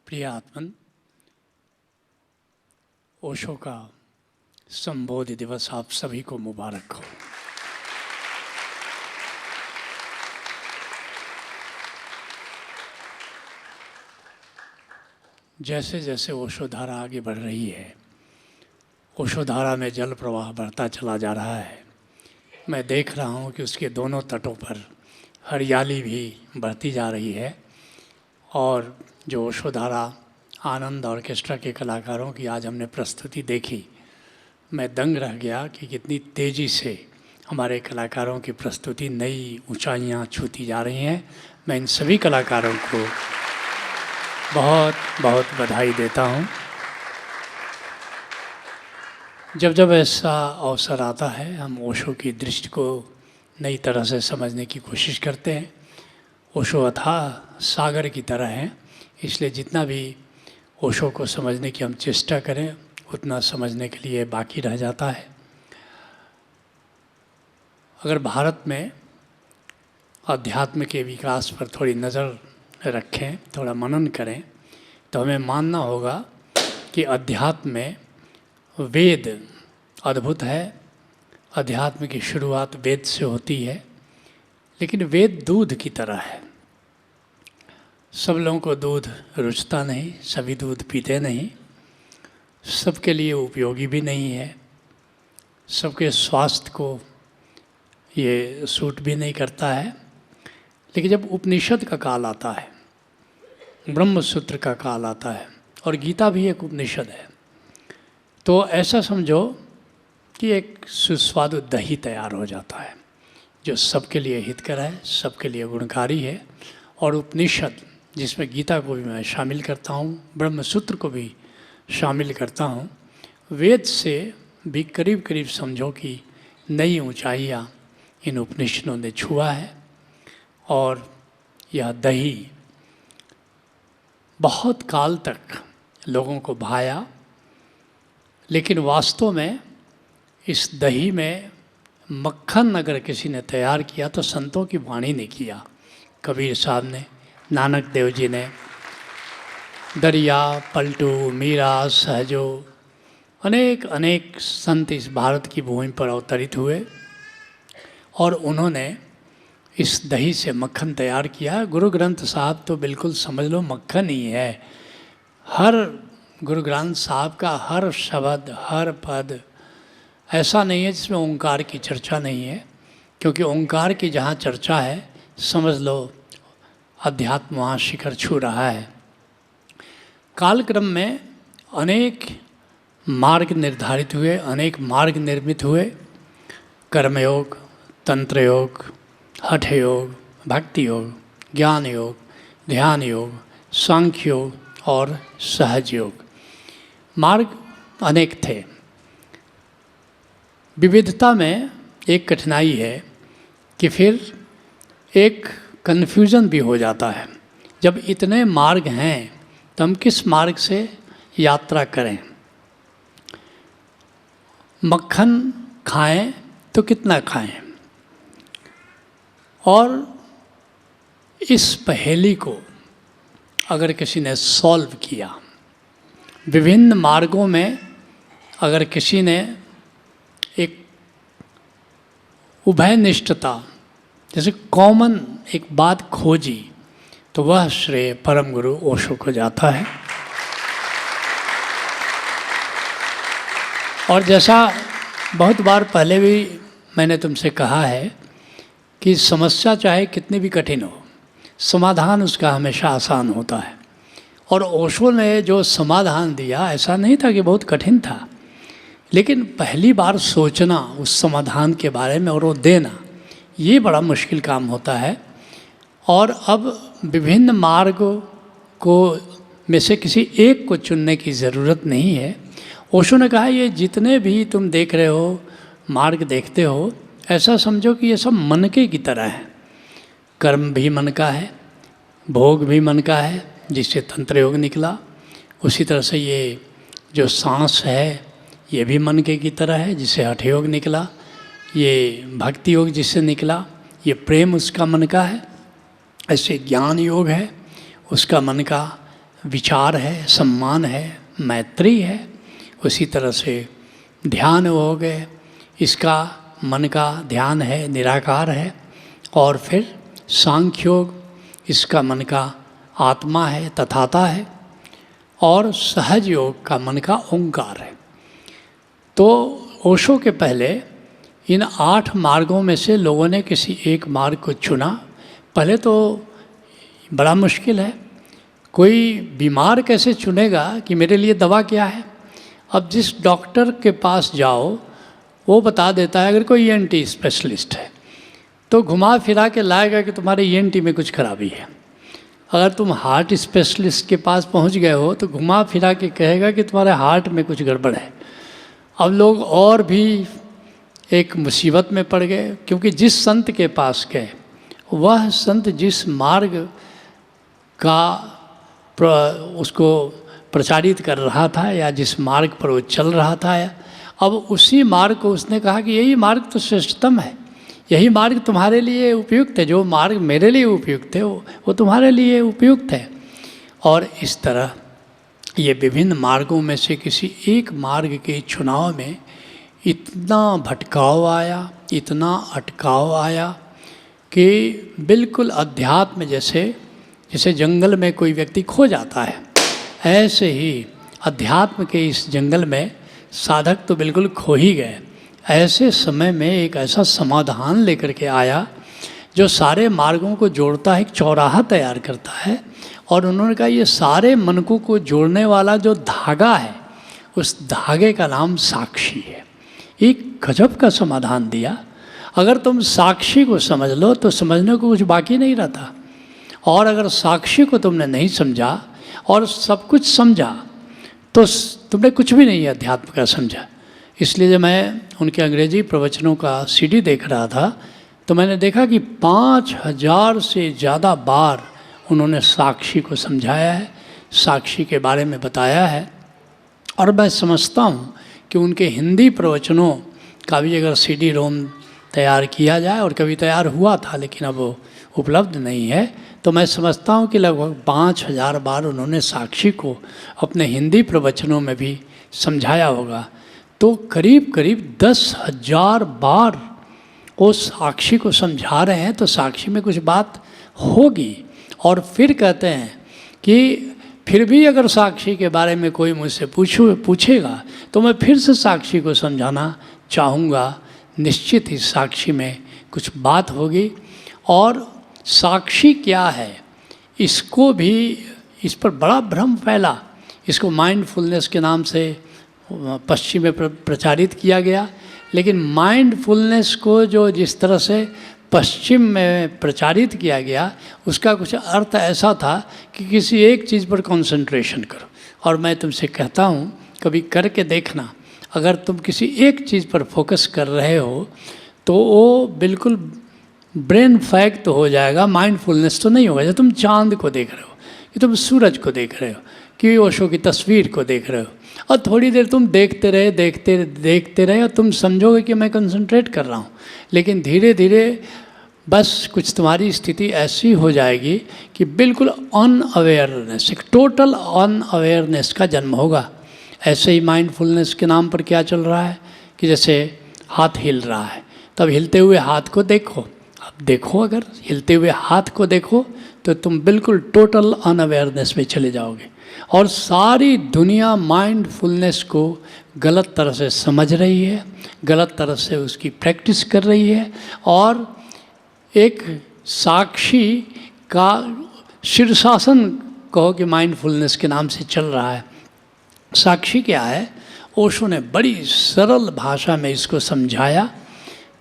प्रिय आत्मन, ओशो का संबोधि दिवस आप सभी को मुबारक हो। जैसे जैसे ओशो धारा आगे बढ़ रही है, ओशो धारा में जल प्रवाह बढ़ता चला जा रहा है। मैं देख रहा हूँ कि उसके दोनों तटों पर हरियाली भी बढ़ती जा रही है और जो ओशो धारा आनंद ऑर्केस्ट्रा के कलाकारों की आज हमने प्रस्तुति देखी, मैं दंग रह गया कि कितनी तेज़ी से हमारे कलाकारों की प्रस्तुति नई ऊंचाइयां छूती जा रही हैं। मैं इन सभी कलाकारों को बहुत बहुत बधाई देता हूं। जब जब ऐसा अवसर आता है, हम ओशो की दृष्टि को नई तरह से समझने की कोशिश करते हैं। ओशो अथाह सागर की तरह है, इसलिए जितना भी ओशो को समझने की हम चेष्टा करें, उतना समझने के लिए बाकी रह जाता है। अगर भारत में अध्यात्म के विकास पर थोड़ी नज़र रखें, थोड़ा मनन करें, तो हमें मानना होगा कि अध्यात्म में वेद अद्भुत है। अध्यात्म की शुरुआत वेद से होती है, लेकिन वेद दूध की तरह है। सब लोगों को दूध रुचता नहीं, सभी दूध पीते नहीं, सबके लिए उपयोगी भी नहीं है, सबके स्वास्थ्य को ये सूट भी नहीं करता है। लेकिन जब उपनिषद का काल आता है, ब्रह्म सूत्र का काल आता है, और गीता भी एक उपनिषद है, तो ऐसा समझो कि एक सुस्वादु दही तैयार हो जाता है जो सबके लिए हितकर है, सबके लिए गुणकारी है। और उपनिषद, जिसमें गीता को भी मैं शामिल करता हूँ, ब्रह्म सूत्र को भी शामिल करता हूँ, वेद से भी करीब करीब समझो कि नई ऊंचाइयाँ इन उपनिषदों ने छुआ है। और यह दही बहुत काल तक लोगों को भाया, लेकिन वास्तव में इस दही में मक्खन अगर किसी ने तैयार किया तो संतों की वाणी ने किया। कबीर साहब ने, नानक देव जी ने, दरिया, पलटू, मीरा, सहजो, अनेक अनेक संत इस भारत की भूमि पर अवतरित हुए और उन्होंने इस दही से मक्खन तैयार किया। गुरु ग्रंथ साहब तो बिल्कुल समझ लो मक्खन ही है। हर गुरु ग्रंथ साहब का हर शब्द, हर पद ऐसा नहीं है जिसमें ओंकार की चर्चा नहीं है, क्योंकि ओंकार की जहाँ चर्चा है, समझ लो अध्यात्म वहाँ शिखर छू रहा है। कालक्रम में अनेक मार्ग निर्धारित हुए, अनेक मार्ग निर्मित हुए। कर्मयोग, तंत्र योग, हठ योग, भक्ति योग, ज्ञान योग, ध्यान योग, सांख्य योग और सहज योग। मार्ग अनेक थे। विविधता में एक कठिनाई है कि फिर एक कन्फ्यूज़न भी हो जाता है। जब इतने मार्ग हैं तो हम किस मार्ग से यात्रा करें? मक्खन खाएं तो कितना खाएं? और इस पहेली को अगर किसी ने सॉल्व किया, विभिन्न मार्गों में अगर किसी ने एक उभयनिष्ठता, जैसे कॉमन एक बात खोजी, तो वह श्रेय परम गुरु ओशो को जाता है। और जैसा बहुत बार पहले भी मैंने तुमसे कहा है कि समस्या चाहे कितनी भी कठिन हो, समाधान उसका हमेशा आसान होता है। और ओशो ने जो समाधान दिया, ऐसा नहीं था कि बहुत कठिन था, लेकिन पहली बार सोचना उस समाधान के बारे में और वो देना, ये बड़ा मुश्किल काम होता है। और अब विभिन्न मार्गों को में से किसी एक को चुनने की ज़रूरत नहीं है। ओशो ने कहा ये जितने भी तुम देख रहे हो, मार्ग देखते हो, ऐसा समझो कि ये सब मनके की तरह है। कर्म भी मन का है, भोग भी मन का है, जिससे तंत्र योग निकला। उसी तरह से ये जो सांस है, ये भी मनके की तरह है, जिससे हठ योग निकला। ये भक्ति योग जिससे निकला, ये प्रेम उसका मन का है। ऐसे ज्ञान योग है, उसका मन का। विचार है, सम्मान है, मैत्री है। उसी तरह से ध्यान हो गए, इसका मन का ध्यान है, निराकार है। और फिर सांख्य योग, इसका मन का आत्मा है, तथाता है। और सहज योग का मन का ओंकार है। तो ओशो के पहले इन 8 मार्गों में से लोगों ने किसी एक मार्ग को चुना। पहले तो बड़ा मुश्किल है, कोई बीमार कैसे चुनेगा कि मेरे लिए दवा क्या है। अब जिस डॉक्टर के पास जाओ वो बता देता है, अगर कोई ENT स्पेशलिस्ट है तो घुमा फिरा के लाएगा कि तुम्हारे ENT में कुछ खराबी है। अगर तुम हार्ट स्पेशलिस्ट के पास पहुंच गए हो तो घुमा फिरा के कहेगा कि तुम्हारे हार्ट में कुछ गड़बड़ है। अब लोग और भी एक मुसीबत में पड़ गए, क्योंकि जिस संत के पास गए वह संत जिस मार्ग का उसको प्रचारित कर रहा था या जिस मार्ग पर वो चल रहा था, अब उसी मार्ग को उसने कहा कि यही मार्ग तो श्रेष्ठतम है, यही मार्ग तुम्हारे लिए उपयुक्त है, जो मार्ग मेरे लिए उपयुक्त है वो तुम्हारे लिए उपयुक्त है। और इस तरह ये विभिन्न मार्गों में से किसी एक मार्ग के चुनाव में इतना भटकाव आया, इतना अटकाव आया कि बिल्कुल अध्यात्म जैसे जंगल में कोई व्यक्ति खो जाता है, ऐसे ही अध्यात्म के इस जंगल में साधक तो बिल्कुल खो ही गए। ऐसे समय में एक ऐसा समाधान लेकर के आया जो सारे मार्गों को जोड़ता है, एक चौराहा तैयार करता है। और उन्होंने कहा ये सारे मनकों को जोड़ने वाला जो धागा है, उस धागे का नाम साक्षी है। एक गजब का समाधान दिया। अगर तुम साक्षी को समझ लो तो समझने को कुछ बाकी नहीं रहता, और अगर साक्षी को तुमने नहीं समझा और सब कुछ समझा तो तुमने कुछ भी नहीं अध्यात्म का समझा। इसलिए जब मैं उनके अंग्रेजी प्रवचनों का CD देख रहा था तो मैंने देखा कि 5000 से ज़्यादा बार उन्होंने साक्षी को समझाया है, साक्षी के बारे में बताया है। और मैं समझता हूँ कि उनके हिंदी प्रवचनों का भी अगर CD-ROM तैयार किया जाए, और कभी तैयार हुआ था लेकिन अब वो उपलब्ध नहीं है, तो मैं समझता हूँ कि लगभग 5000 बार उन्होंने साक्षी को अपने हिंदी प्रवचनों में भी समझाया होगा। तो करीब करीब 10,000 बार वो साक्षी को समझा रहे हैं, तो साक्षी में कुछ बात होगी। और फिर कहते हैं कि फिर भी अगर साक्षी के बारे में कोई मुझसे पूछेगा तो मैं फिर से साक्षी को समझाना चाहूँगा। निश्चित ही साक्षी में कुछ बात होगी। और साक्षी क्या है, इसको भी, इस पर बड़ा भ्रम फैला। इसको माइंडफुलनेस के नाम से पश्चिम में प्रचारित किया गया, लेकिन माइंडफुलनेस को जो जिस तरह से पश्चिम में प्रचारित किया गया, उसका कुछ अर्थ ऐसा था कि किसी एक चीज़ पर कंसंट्रेशन करो। और मैं तुमसे कहता हूँ, कभी करके देखना, अगर तुम किसी एक चीज़ पर फोकस कर रहे हो तो वो बिल्कुल ब्रेन फैक्ट हो जाएगा, माइंडफुलनेस तो नहीं होगा। जब तुम चांद को देख रहे हो, कि तुम सूरज को देख रहे हो, कि ओशो की तस्वीर को देख रहे हो, और थोड़ी देर तुम देखते रहे और तुम समझोगे कि मैं कंसंट्रेट कर रहा हूँ। लेकिन धीरे धीरे बस कुछ तुम्हारी स्थिति ऐसी हो जाएगी कि बिल्कुल अनअवेयरनेस, एक टोटल अनअवेयरनेस का जन्म होगा। ऐसे ही माइंडफुलनेस के नाम पर क्या चल रहा है कि जैसे हाथ हिल रहा है, तब हिलते हुए हाथ को देखो। अब देखो, अगर हिलते हुए हाथ को देखो तो तुम बिल्कुल टोटल अनअवेयरनेस में चले जाओगे। और सारी दुनिया माइंडफुलनेस को गलत तरह से समझ रही है, गलत तरह से उसकी प्रैक्टिस कर रही है, और एक साक्षी का शीर्षासन कहो कि माइंडफुलनेस के नाम से चल रहा है। साक्षी क्या है? ओशो ने बड़ी सरल भाषा में इसको समझाया।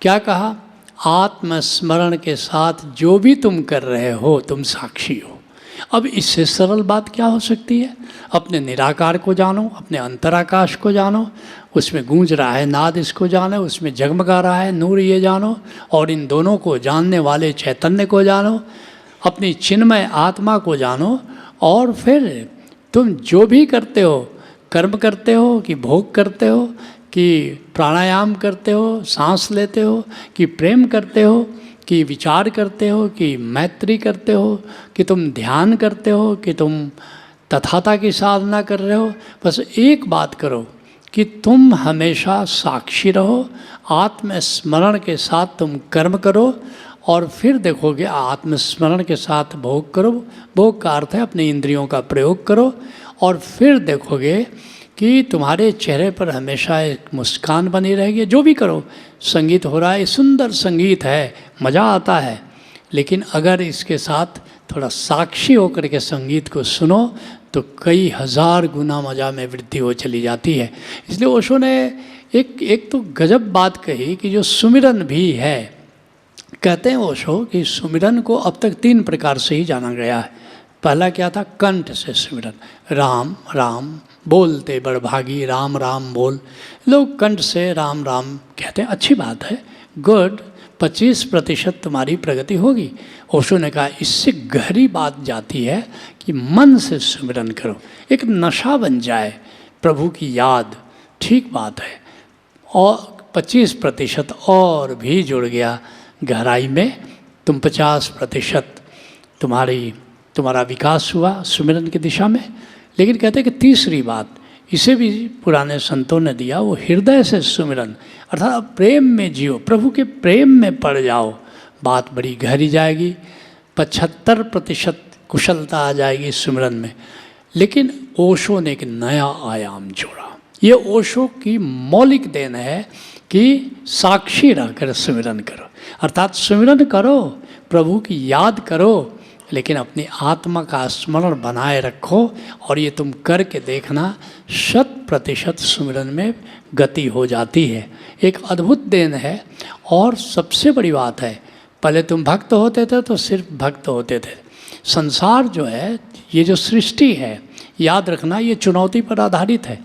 क्या कहा? आत्मस्मरण के साथ जो भी तुम कर रहे हो तुम साक्षी हो। अब इससे सरल बात क्या हो सकती है? अपने निराकार को जानो, अपने अंतराकाश को जानो, उसमें गूंज रहा है नाद इसको जानो, उसमें जगमगा रहा है नूर ये जानो, और इन दोनों को जानने वाले चैतन्य को जानो, अपनी चिन्मय आत्मा को जानो। और फिर तुम जो भी करते हो, कर्म करते हो कि भोग करते हो, कि प्राणायाम करते हो, सांस लेते हो, कि प्रेम करते हो, कि विचार करते हो, कि मैत्री करते हो, कि तुम ध्यान करते हो, कि तुम तथाता की साधना कर रहे हो, बस एक बात करो कि तुम हमेशा साक्षी रहो, आत्मस्मरण के साथ तुम कर्म करो और फिर देखोगे आत्मस्मरण के साथ भोग करो। भोग का अर्थ है अपने इंद्रियों का प्रयोग करो और फिर देखोगे कि तुम्हारे चेहरे पर हमेशा एक मुस्कान बनी रहेगी। जो भी करो, संगीत हो रहा है, सुंदर संगीत है, मज़ा आता है, लेकिन अगर इसके साथ थोड़ा साक्षी होकर के संगीत को सुनो तो कई हजार गुना मज़ा में वृद्धि हो चली जाती है। इसलिए ओशो ने एक तो गजब बात कही कि जो सुमिरन भी है, कहते हैं ओशो कि सुमिरन को अब तक 3 प्रकार से ही जाना गया है। पहला क्या था? कंठ से सुमिरन, राम राम बोलते बड़भागी, राम राम बोल। लोग कंठ से राम राम कहते हैं, अच्छी बात है, गुड, 25% तुम्हारी प्रगति होगी। ओशो ने कहा इससे गहरी बात जाती है कि मन से सुमिरन करो, एक नशा बन जाए प्रभु की याद, ठीक बात है। और 25% और भी जुड़ गया गहराई में, तुम 50% तुम्हारा विकास हुआ सुमिरन की दिशा में। लेकिन कहते हैं कि तीसरी बात, इसे भी पुराने संतों ने दिया, वो हृदय से सुमिरन, अर्थात प्रेम में जियो, प्रभु के प्रेम में पड़ जाओ, बात बड़ी गहरी जाएगी। 75% कुशलता आ जाएगी सुमिरन में। लेकिन ओशो ने एक नया आयाम जोड़ा। ये ओशो की मौलिक देन है कि साक्षी रहकर सुमिरन करो, अर्थात सुमिरन करो, प्रभु की याद करो, लेकिन अपनी आत्मा का स्मरण बनाए रखो। और ये तुम करके देखना, 100% सुमिरन में गति हो जाती है। एक अद्भुत देन है। और सबसे बड़ी बात है, पहले तुम भक्त होते थे तो सिर्फ भक्त होते थे। संसार जो है, ये जो सृष्टि है, याद रखना ये चुनौती पर आधारित है,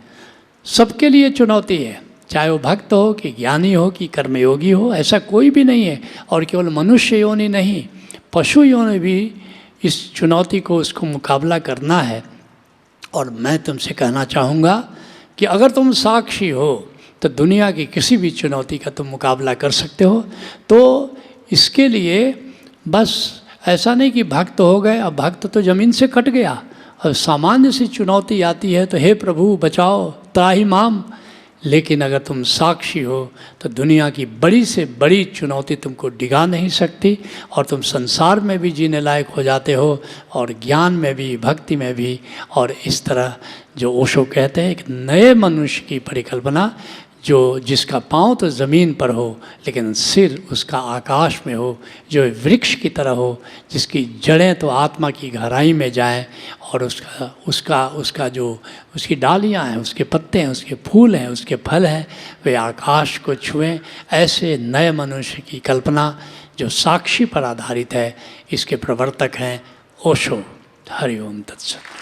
सबके लिए चुनौती है, चाहे वो भक्त हो कि ज्ञानी हो कि कर्मयोगी हो, ऐसा कोई भी नहीं है। और केवल मनुष्य योनि नहीं, पशु योनि भी इस चुनौती को, उसको मुकाबला करना है। और मैं तुमसे कहना चाहूँगा कि अगर तुम साक्षी हो तो दुनिया की किसी भी चुनौती का तुम मुकाबला कर सकते हो। तो इसके लिए बस ऐसा नहीं कि भक्त हो गए, अब भक्त तो ज़मीन से कट गया, और सामान्य सी चुनौती आती है तो हे प्रभु बचाओ, त्राहि माम। लेकिन अगर तुम साक्षी हो तो दुनिया की बड़ी से बड़ी चुनौती तुमको डिगा नहीं सकती, और तुम संसार में भी जीने लायक हो जाते हो, और ज्ञान में भी, भक्ति में भी। और इस तरह जो ओशो कहते हैं, एक नए मनुष्य की परिकल्पना, जिसका पाँव तो ज़मीन पर हो लेकिन सिर उसका आकाश में हो, जो वृक्ष की तरह हो, जिसकी जड़ें तो आत्मा की गहराई में जाएं, और उसका जो उसकी डालियां हैं, उसके पत्ते हैं, उसके फूल हैं, उसके फल हैं, वे आकाश को छुएं। ऐसे नए मनुष्य की कल्पना जो साक्षी पर आधारित है, इसके प्रवर्तक हैं ओशो। हरि ओम तत्सत।